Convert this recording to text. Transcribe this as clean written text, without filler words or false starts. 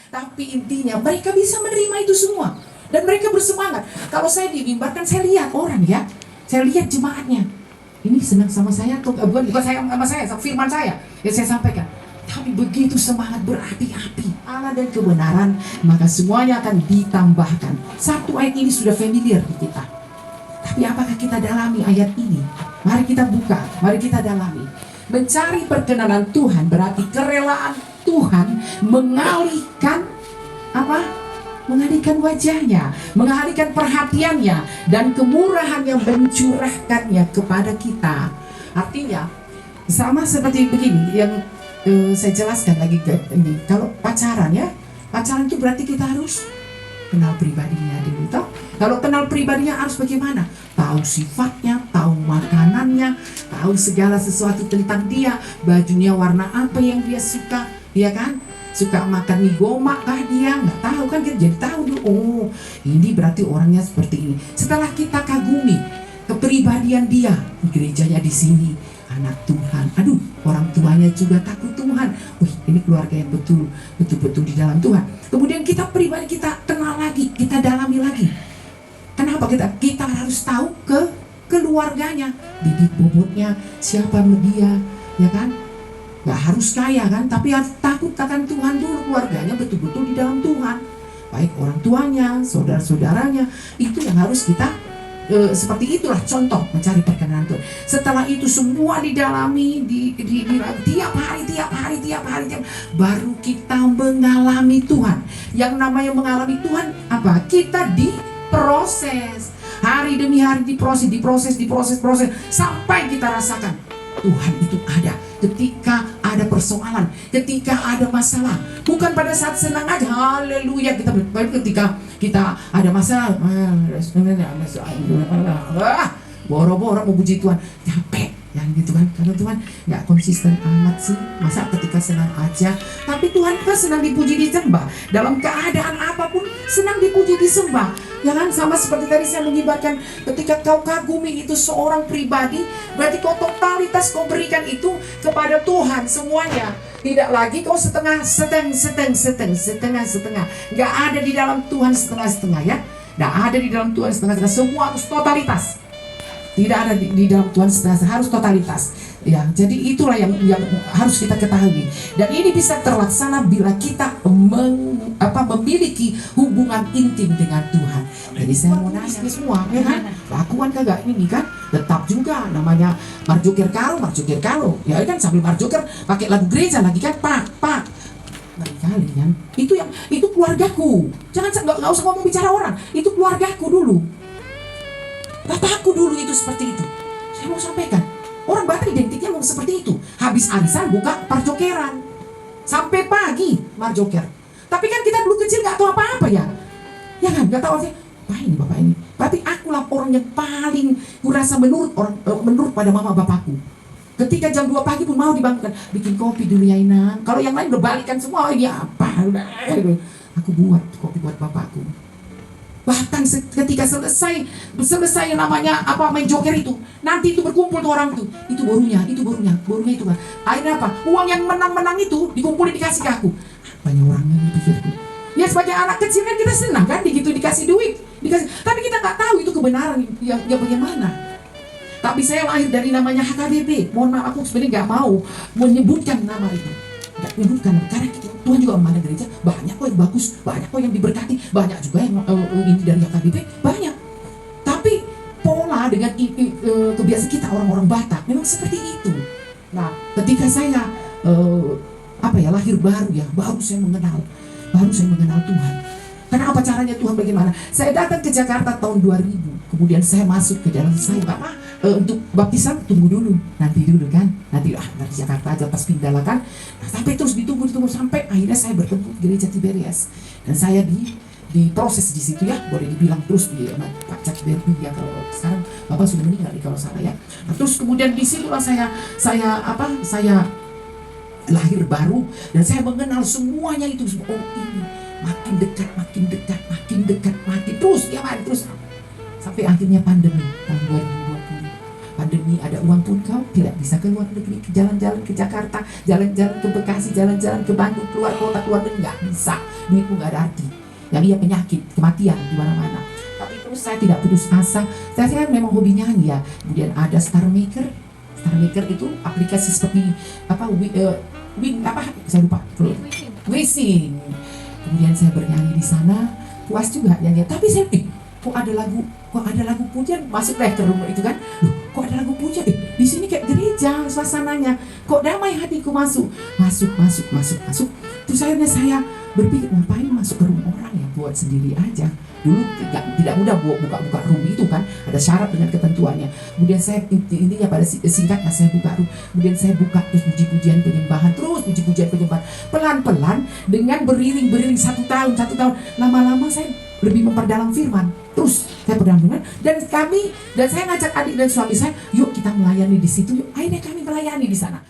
Tapi intinya mereka bisa menerima itu semua. Dan mereka bersemangat. Kalau saya di mimbar kan saya lihat orang ya. Saya lihat jemaatnya. Ini senang sama saya atau bukan saya sama saya, firman saya yang saya sampaikan. Tapi begitu semangat berapi-api Allah dan kebenaran, maka semuanya akan ditambahkan. Satu ayat ini sudah familiar di kita. Tapi apakah kita dalami ayat ini? Mari kita buka, mari kita dalami. Mencari perkenanan Tuhan berarti kerelaan Tuhan mengalihkan apa? Mengalihkan wajahnya, mengalihkan perhatiannya, dan kemurahan yang mencurahkannya kepada kita. Artinya sama seperti begini yang saya jelaskan lagi ini. Kalau pacaran ya, pacaran itu berarti kita harus kenal pribadinya dulu. Toh? Kalau kenal pribadinya harus bagaimana? Tahu sifatnya, tahu makanannya, tahu segala sesuatu tentang dia, bajunya warna apa yang dia suka, ya kan? Suka makan mie gomak kah dia? Nggak tahu kan, kita jadi tahu dulu. Oh, ini berarti orangnya seperti ini. Setelah kita kagumi kepribadian dia, gerejanya di sini, anak Tuhan. Aduh, orang tuanya juga takut Tuhan. Wih, ini keluarga yang betul-betul di dalam Tuhan. Kemudian kita pribadi kita kenal lagi, kita dalami lagi. Kenapa kita harus tahu keluarganya, bibit bobotnya, siapa dia, ya kan? Gak harus kaya kan, tapi harus takut akan Tuhan dulu, keluarganya betul-betul di dalam Tuhan. Baik orang tuanya, saudara-saudaranya, itu yang harus kita seperti itulah contoh mencari perkenanan Tuhan. Setelah itu semua didalami, tiap hari, baru kita mengalami Tuhan. Yang namanya mengalami Tuhan apa? Kita diproses. Hari demi hari diproses sampai kita rasakan Tuhan itu ada. Ketika ada persoalan, ketika ada masalah, bukan pada saat senang aja, haleluya kita ketika kita ada masalah, boro-boro mau puji Tuhan, capek, yang gitu kan, karena Tuhan nggak konsisten amat sih, masa ketika senang aja, tapi Tuhan kan senang dipuji disembah, dalam keadaan apapun senang dipuji disembah. Jangan sama seperti tadi saya mengibarkan, ketika kau kagumi itu seorang pribadi, berarti kau totalitas kau berikan itu kepada Tuhan semuanya. Tidak lagi kau setengah. Gak ada di dalam Tuhan setengah-setengah ya. Gak ada di dalam Tuhan setengah-setengah. Semua harus totalitas. Tidak ada di dalam Tuhan setengah-setengah, harus totalitas. Ya, jadi itulah yang harus kita ketahui. Dan ini bisa terlaksana bila kita memiliki hubungan intim dengan Tuhan. Jadi saya mau nanya semua, ya kan? Lakukan kagak ini kan? Tetap juga namanya marjoker karo. Ya kan sambil marjoker pakai lagu gereja lagi kan? Pak. Kali kan? Itu keluargaku. Jangan nggak usah ngomong bicara orang. Itu keluargaku dulu. Bapakku dulu itu seperti itu. Saya mau sampaikan. Orang Batak identiknya mau seperti itu. Habis arisan buka marjokeran. Sampai pagi marjoker. Tapi kan kita dulu kecil nggak tahu apa-apa ya. Ya kan, nggak tahu apa ini bapak ini. Tapi akulah orang yang paling kurasa menurut pada mama bapakku. Ketika jam 2 pagi pun mau dibangunkan, bikin kopi dulu ya Inang. Kalau yang lain berbalikan semua, ini apa? Aku buat kopi buat bapakku. Bahkan ketika selesai yang namanya main joker itu, nanti itu berkumpul tuh orang tuh, itu borunya itu kan. Akhirnya apa? Uang yang menang itu dikumpulin dikasih ke aku. Apanya orangnya ini pikirku. Ya sebagai anak kecil kan kita senang kan, begitu dikasih duit, tapi kita nggak tahu itu kebenaran yang bagaimana. Tapi saya lahir dari namanya HKBP. Mohon maaf, aku sebenarnya nggak mau menyebutkan nama itu. Nggak menyebutkan, karena Tuhan juga memandang gereja banyak kok yang bagus, banyak kok yang diberkati, banyak juga yang ini dari HKBP, banyak. Tapi pola dengan kebiasaan kita orang-orang Batak memang seperti itu. Nah, ketika saya lahir baru saya mengenal Tuhan. Karena apa caranya Tuhan bagaimana? Saya datang ke Jakarta tahun 2000, kemudian saya masuk ke dalam saya untuk baptisan tunggu dulu, nanti dari Jakarta aja pas pindah lah kan. Nah, sampai terus ditunggu sampai akhirnya saya bertemu gereja Tiberias dan saya diproses di situ ya, boleh dibilang terus di Pak Cak Berbi ya, kalau sekarang Bapak sudah meninggal kalau salah ya. Nah, terus kemudian di situlah saya lahir baru dan saya mengenal semuanya itu. Oh ini makin dekat terus tiap hari terus sampai akhirnya pandemi tahun 2020. pandemi ada uang pun kau tidak bisa ke luar negeri, ke jalan-jalan ke Jakarta, jalan-jalan ke Bekasi, jalan-jalan ke Bandung, keluar kota, keluar negeri, nggak bisa. Duitmu nggak ada arti. Yang iya penyakit, kematian di mana-mana. Tapi terus saya tidak putus asa. Saya memang hobi nyanyi ya. Kemudian ada Star Maker. Star Maker itu aplikasi seperti apa? Saya lupa. Wishing. Kemudian saya bernyanyi di sana, puas juga nyanyi. Tapi saya kok ada lagu pujian masuk ke rumah itu kan. Loh, kok ada lagu pujian? Di sini kayak gereja suasananya. Kok damai hatiku masuk. Terus akhirnya saya berpikir, ngapain masuk ke rumah orang ya, buat sendiri aja. Dulu tidak mudah buka room itu kan, ada syarat dengan ketentuannya. Kemudian saya intinya pada singkatnya saya buka room. Kemudian saya buka terus puji-pujian penyembahan, pelan-pelan dengan beriring satu tahun. Lama-lama saya lebih memperdalam firman. Terus saya berdampingan dan saya ngajak adik dan suami saya, yuk kita melayani di situ, yuk akhirnya kami melayani di sana.